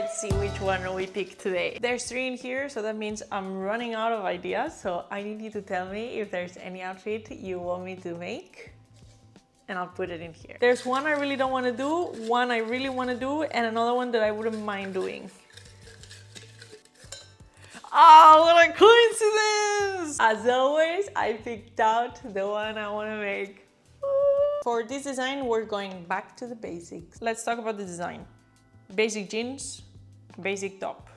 let's see which one we pick today. There's 3 in here, so that means I'm running out of ideas. So I need you to tell me if there's any outfit you want me to make, and I'll put it in here. There's one I really don't want to do, one I really want to do, and another one that I wouldn't mind doing. Oh, what a coincidence! As always, I picked out the one I want to make. For this design, we're going back to the basics. Let's talk about the design. Basic jeans, basic top.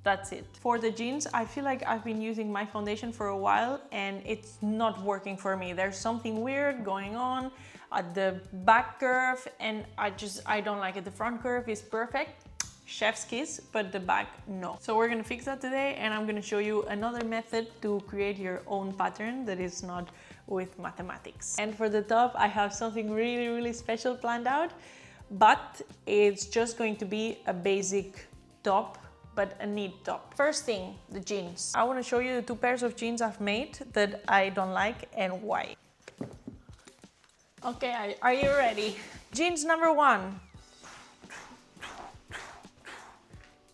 That's it. For the jeans, I feel like I've been using my foundation for a while and it's not working for me. There's something weird going on at the back curve and I don't like it. The front curve is perfect, chef's kiss, but the back, no. So we're gonna fix that today and I'm gonna show you another method to create your own pattern that is not with mathematics. And for the top, I have something really, really special planned out, but it's just going to be a basic top, but a neat top. First thing, the jeans. I want to show you the 2 pairs of jeans I've made that I don't like and why. Okay, are you ready? Jeans number 1.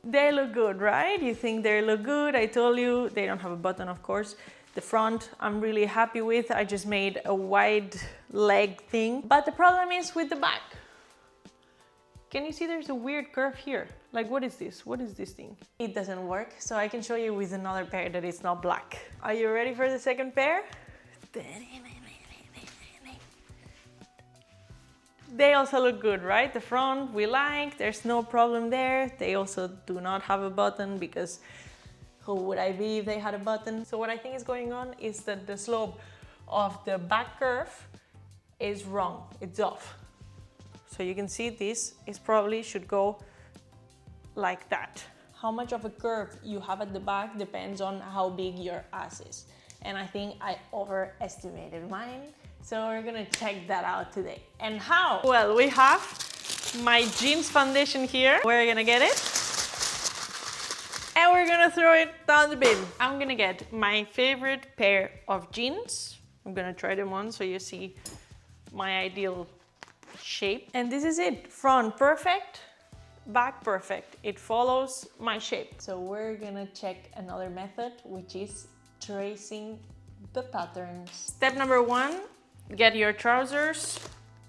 They look good, right? You think they look good. I told you they don't have a button, of course. The front, I'm really happy with. I just made a wide leg thing. But the problem is with the back. Can you see there's a weird curve here? Like, what is this? What is this thing? It doesn't work, so I can show you with another pair that is not black. Are you ready for the second pair? They also look good, right? The front we like, there's no problem there. They also do not have a button because who would I be if they had a button? So what I think is going on is that the slope of the back curve is wrong, it's off. So you can see this is probably should go like that. How much of a curve you have at the back depends on how big your ass is. And I think I overestimated mine. So we're gonna check that out today. And how? Well, we have my jeans foundation here. We're gonna get it. And we're gonna throw it down the bin. I'm gonna get my favorite pair of jeans. I'm gonna try them on so you see my ideal shape. And this is it. Front perfect, back perfect. It follows my shape. So we're gonna check another method, which is tracing the patterns. Step number 1, get your trousers,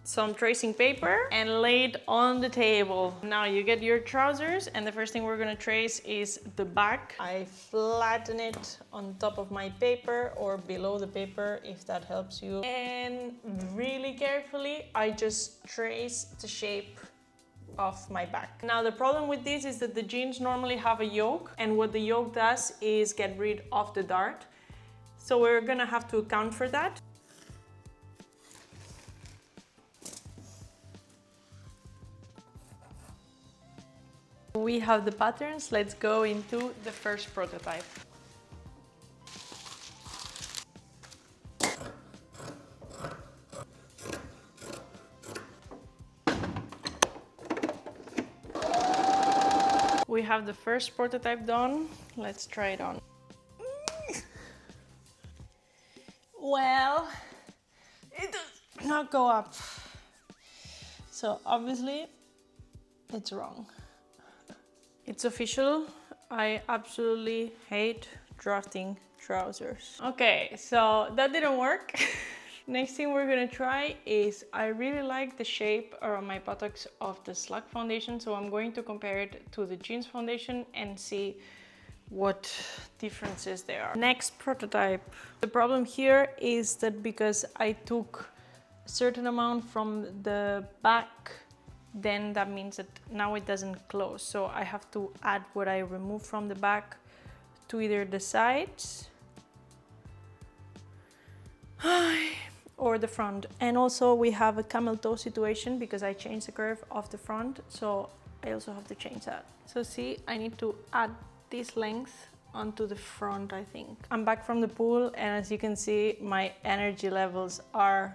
some tracing paper, and lay it on the table. Now you get your trousers, and the first thing we're gonna trace is the back. I flatten it on top of my paper or below the paper if that helps you. And really carefully, I just trace the shape of my back. Now the problem with this is that the jeans normally have a yoke, and what the yoke does is get rid of the dart. So we're gonna have to account for that. We have the patterns. Let's go into the first prototype. We have the first prototype done. Let's try it on. Well, it does not go up. So obviously it's wrong. It's official. I absolutely hate drafting trousers. Okay, so that didn't work. Next thing we're gonna try is, I really like the shape around my buttocks of the slug foundation, so I'm going to compare it to the jeans foundation and see what differences there are. Next prototype. The problem here is that because I took a certain amount from the back, then that means that now it doesn't close. So I have to add what I removed from the back to either the sides or the front. And also we have a camel toe situation because I changed the curve of the front, so I also have to change that. So see, I need to add this length onto the front, I think. I'm back from the pool, and as you can see, my energy levels are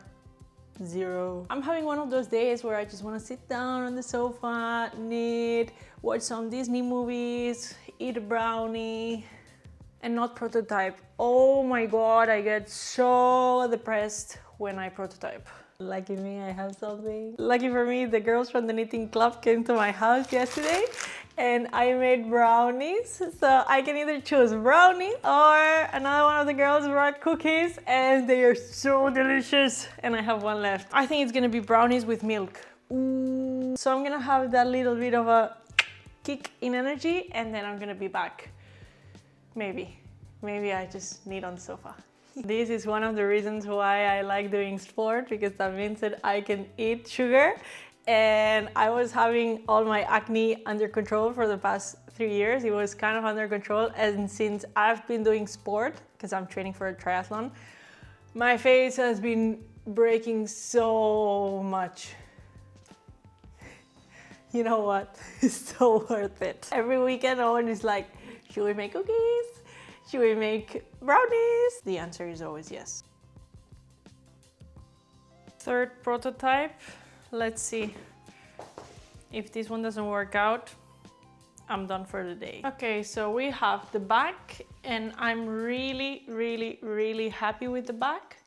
0. I'm having one of those days where I just want to sit down on the sofa, knit, watch some Disney movies, eat a brownie, and not prototype. Oh my god, I get so depressed when I prototype. Lucky me, I have something. Lucky for me, the girls from the knitting club came to my house yesterday and I made brownies. So I can either choose brownies or another one of the girls brought cookies and they are so delicious. And I have one left. I think it's gonna be brownies with milk. Ooh. So I'm gonna have that little bit of a kick in energy and then I'm gonna be back. Maybe I just need on the sofa. This is one of the reasons why I like doing sport, because that means that I can eat sugar. And I was having all my acne under control for the past 3 years. It was kind of under control. And since I've been doing sport, because I'm training for a triathlon, my face has been breaking so much. You know what? It's so worth it. Every weekend, Owen is like, should we make cookies? Should we make brownies? The answer is always yes. Third prototype. Let's see. If this one doesn't work out, I'm done for the day. Okay, so we have the back and I'm really happy with the back.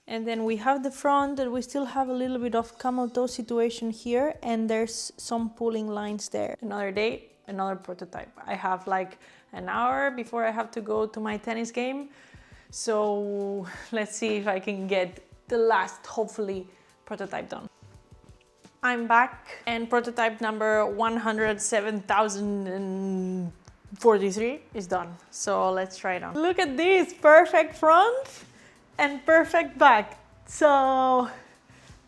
And then we have the front that we still have a little bit of camel toe situation here and there's some pulling lines there. Another day, another prototype. I have like an hour before I have to go to my tennis game. So let's see if I can get the last, hopefully, prototype done. I'm back and prototype number 107,043 is done. So let's try it on. Look at this, perfect front and perfect back. So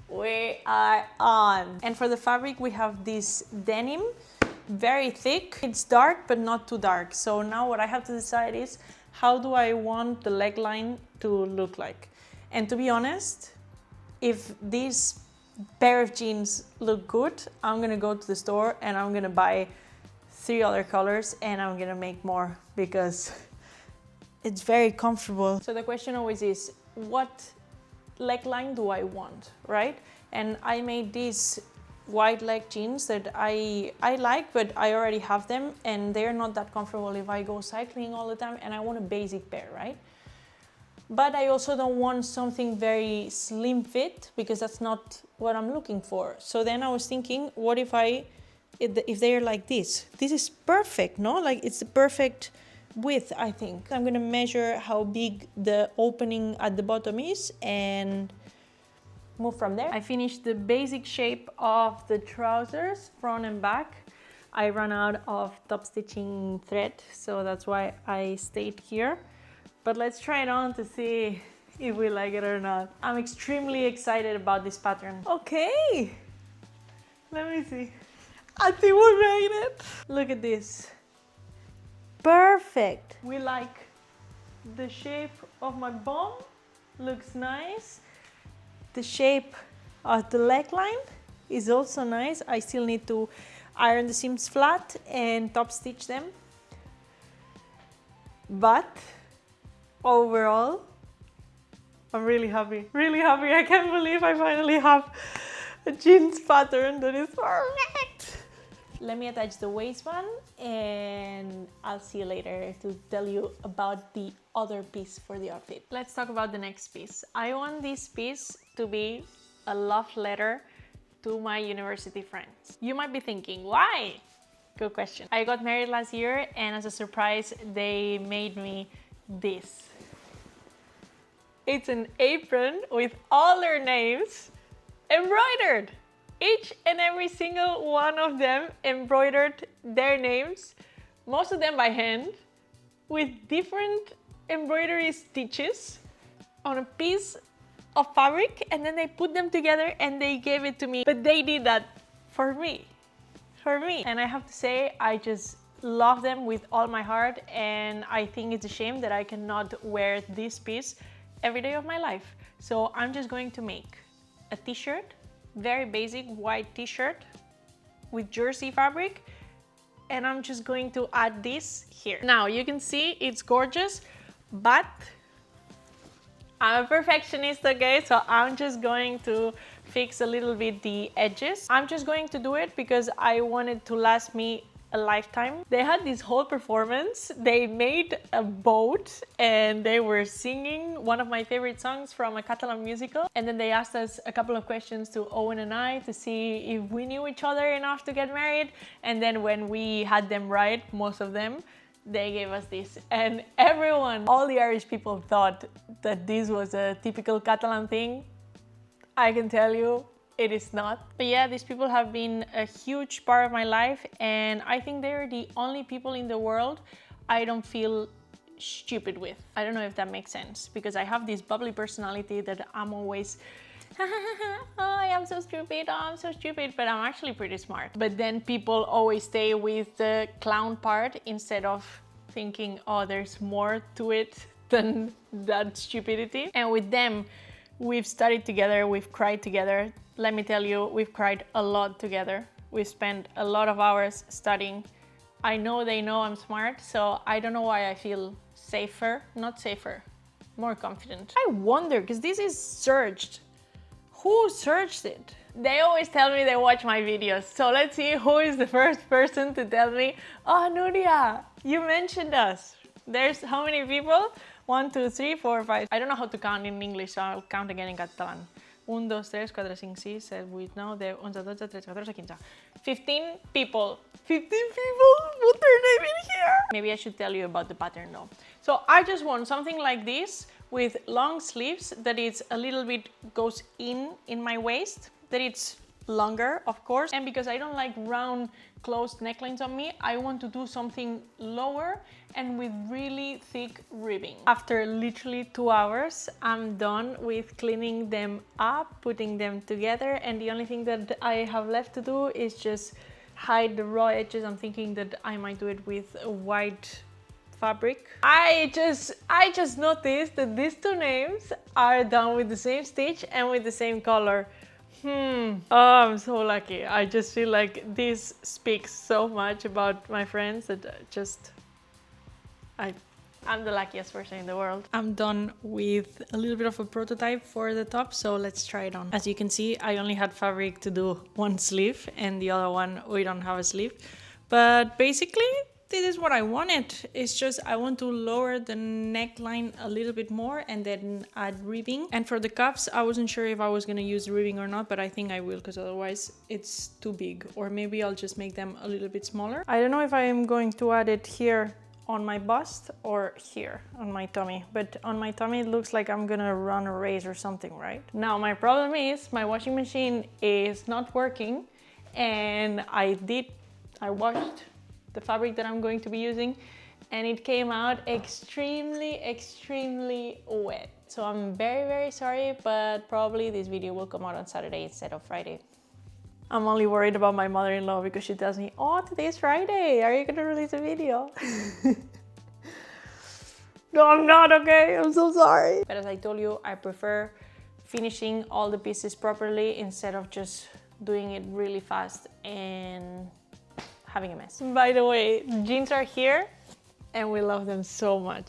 we are on. And for the fabric, we have this denim, very thick. It's dark, but not too dark. So now what I have to decide is, how do I want the leg line to look like? And to be honest, if these pair of jeans look good, I'm gonna go to the store and I'm gonna buy 3 other colors and I'm gonna make more because it's very comfortable. So the question always is, what leg line do I want, right? And I made these wide leg jeans that I like, but I already have them and they're not that comfortable if I go cycling all the time and I want a basic pair, right? But I also don't want something very slim fit because that's not what I'm looking for. So then I was thinking, what if they're like this? This is perfect, no? Like it's the perfect width, I think. I'm gonna measure how big the opening at the bottom is and move from there. I finished the basic shape of the trousers, front and back. I ran out of top stitching thread, so that's why I stayed here. But let's try it on to see if we like it or not. I'm extremely excited about this pattern. Okay, let me see. I think we made it. Look at this. Perfect. We like the shape of my bum, looks nice. The shape of the leg line is also nice. I still need to iron the seams flat and top stitch them. But overall, I'm really happy. Really happy. I can't believe I finally have a jeans pattern that is perfect. Let me attach the waistband and I'll see you later to tell you about the other piece for the outfit. Let's talk about the next piece. I want this piece to be a love letter to my university friends. You might be thinking, why? Good question. I got married last year and as a surprise, they made me this. It's an apron with all their names embroidered. Each and every single one of them embroidered their names, most of them by hand, with different embroidery stitches on a piece of fabric, and then they put them together and they gave it to me. But they did that for me. And I have to say, I just love them with all my heart, and I think it's a shame that I cannot wear this piece every day of my life. So I'm just going to make a t-shirt, very basic white t-shirt with jersey fabric, and I'm just going to add this here. Now you can see it's gorgeous, but I'm a perfectionist, okay? So I'm just going to fix a little bit the edges. I'm just going to do it because I want it to last me a lifetime. They had this whole performance. They made a boat and they were singing one of my favorite songs from a Catalan musical. And then they asked us a couple of questions to Owen and I to see if we knew each other enough to get married. And then when we had them right, most of them, they gave us this. And everyone, all the Irish people thought that this was a typical Catalan thing. I can tell you, it is not. But yeah, these people have been a huge part of my life, and I think they're the only people in the world I don't feel stupid with. I don't know if that makes sense, because I have this bubbly personality that I'm always oh, I am so stupid, oh, I'm so stupid, but I'm actually pretty smart. But then people always stay with the clown part instead of thinking, oh, there's more to it than that stupidity. And with them, we've studied together, we've cried together. Let me tell you, we've cried a lot together. We've spent a lot of hours studying. I know they know I'm smart, so I don't know why I feel safer, not safer, more confident. I wonder, because this is searched. Who searched it? They always tell me they watch my videos, so let's see who is the first person to tell me, oh, Nuria, you mentioned us. There's how many people? 1, 2, 3, 4, 5. I don't know how to count in English, so I'll count again in Catalan. 1, 2, 3, 4, 5, 6, 7, 8, 9, 10, 11, 12, 13, 14, 15. 15 people. 15 people put their name in here. Maybe I should tell you about the pattern though. So I just want something like this with long sleeves that it's a little bit goes in my waist, that it's longer, of course. And because I don't like round closed necklines on me, I want to do something lower and with really thick ribbing. After literally 2 hours, I'm done with cleaning them up, putting them together, and the only thing that I have left to do is just hide the raw edges. I'm thinking that I might do it with a white fabric. I just noticed that these two names are done with the same stitch and with the same color. Oh, I'm so lucky. I just feel like this speaks so much about my friends that I'm the luckiest person in the world. I'm done with a little bit of a prototype for the top, so let's try it on. As you can see, I only had fabric to do one sleeve, and the other one we don't have a sleeve. But basically, this is what I wanted. It's just I want to lower the neckline a little bit more and then add ribbing. And for the cuffs, I wasn't sure if I was going to use ribbing or not, but I think I will, because otherwise it's too big. Or maybe I'll just make them a little bit smaller. I don't know if I am going to add it here on my bust or here on my tummy, but on my tummy it looks like I'm gonna run a race or something, right? Now my problem is my washing machine is not working, and I washed the fabric that I'm going to be using, and it came out extremely wet. So I'm very sorry, but probably this video will come out on Saturday instead of Friday. I'm only worried about my mother-in-law because she tells me, oh, today's Friday, are you gonna release a video? No, I'm not, okay? I'm so sorry. But as I told you, I prefer finishing all the pieces properly instead of just doing it really fast and having a mess. By the way, jeans are here and we love them so much.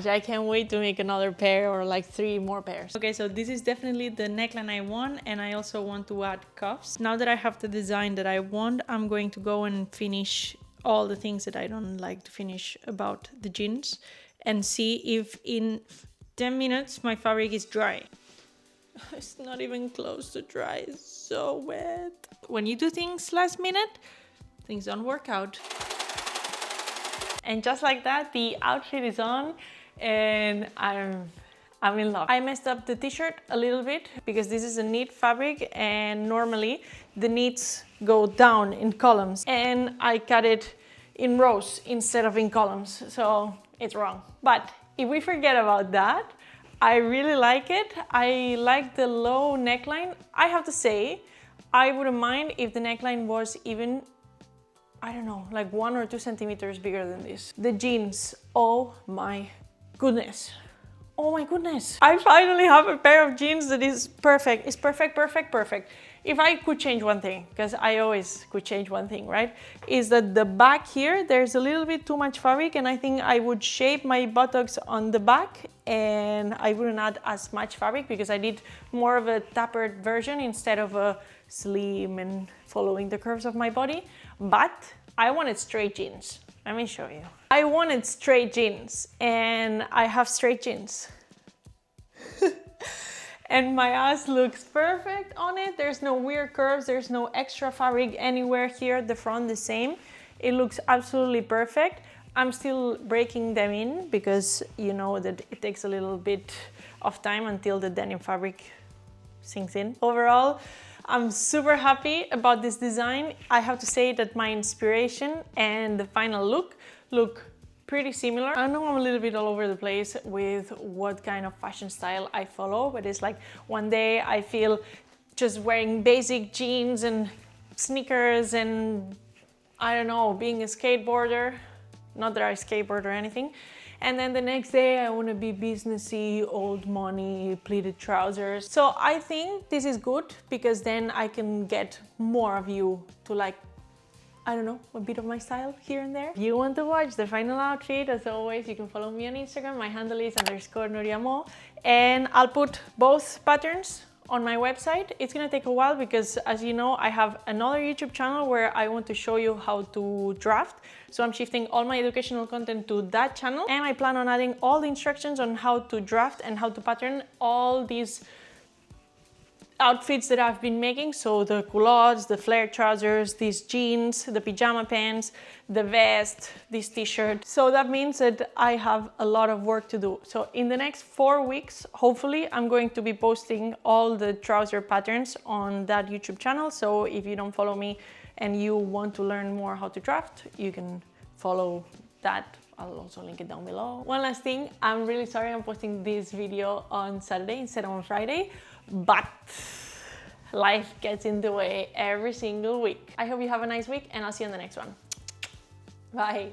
I can't wait to make another pair or like 3 more pairs. Okay, so this is definitely the neckline I want, and I also want to add cuffs. Now that I have the design that I want, I'm going to go and finish all the things that I don't like to finish about the jeans and see if in 10 minutes my fabric is dry. It's not even close to dry, it's so wet. When you do things last minute, things don't work out. And just like that, the outfit is on and I'm in love. I messed up the t-shirt a little bit because this is a knit fabric and normally the knits go down in columns, and I cut it in rows instead of in columns, so it's wrong. But if we forget about that, I really like it. I like the low neckline. I have to say, I wouldn't mind if the neckline was even, I don't know, like 1 or 2 centimeters bigger than this. The jeans, oh my goodness. Oh my goodness. I finally have a pair of jeans that is perfect. It's perfect. if I could change one thing, because I always could change one thing, right? Is that the back here, there's a little bit too much fabric, and I think I would shape my buttocks on the back and I wouldn't add as much fabric because I did more of a tapered version instead of a slim and following the curves of my body. But I wanted straight jeans. Let me show you. I wanted straight jeans and I have straight jeans. And my ass looks perfect on it. There's no weird curves, there's no extra fabric anywhere here. The front the same. It looks absolutely perfect. I'm still breaking them in because you know that it takes a little bit of time until the denim fabric sinks in. Overall, I'm super happy about this design. I have to say that my inspiration and the final look pretty similar. I know I'm a little bit all over the place with what kind of fashion style I follow, but it's like one day I feel just wearing basic jeans and sneakers and I don't know, being a skateboarder. Not that I skateboard or anything. And then the next day I want to be businessy, old money, pleated trousers. So I think this is good because then I can get more of you to like, I don't know, a bit of my style here and there. If you want to watch the final outfit, as always, you can follow me on Instagram. My handle is _Nuriamo. And I'll put both patterns on my website. It's gonna take a while because, as you know, I have another YouTube channel where I want to show you how to draft. So I'm shifting all my educational content to that channel. And I plan on adding all the instructions on how to draft and how to pattern all these outfits that I've been making. So the culottes, the flared trousers, these jeans, the pajama pants, the vest, this t-shirt. So that means that I have a lot of work to do. So in the next 4 weeks, hopefully I'm going to be posting all the trouser patterns on that YouTube channel. So if you don't follow me and you want to learn more how to draft, you can follow that. I'll also link it down below. One last thing, I'm really sorry I'm posting this video on Saturday instead of on Friday, but life gets in the way every single week. I hope you have a nice week and I'll see you in the next one. Bye.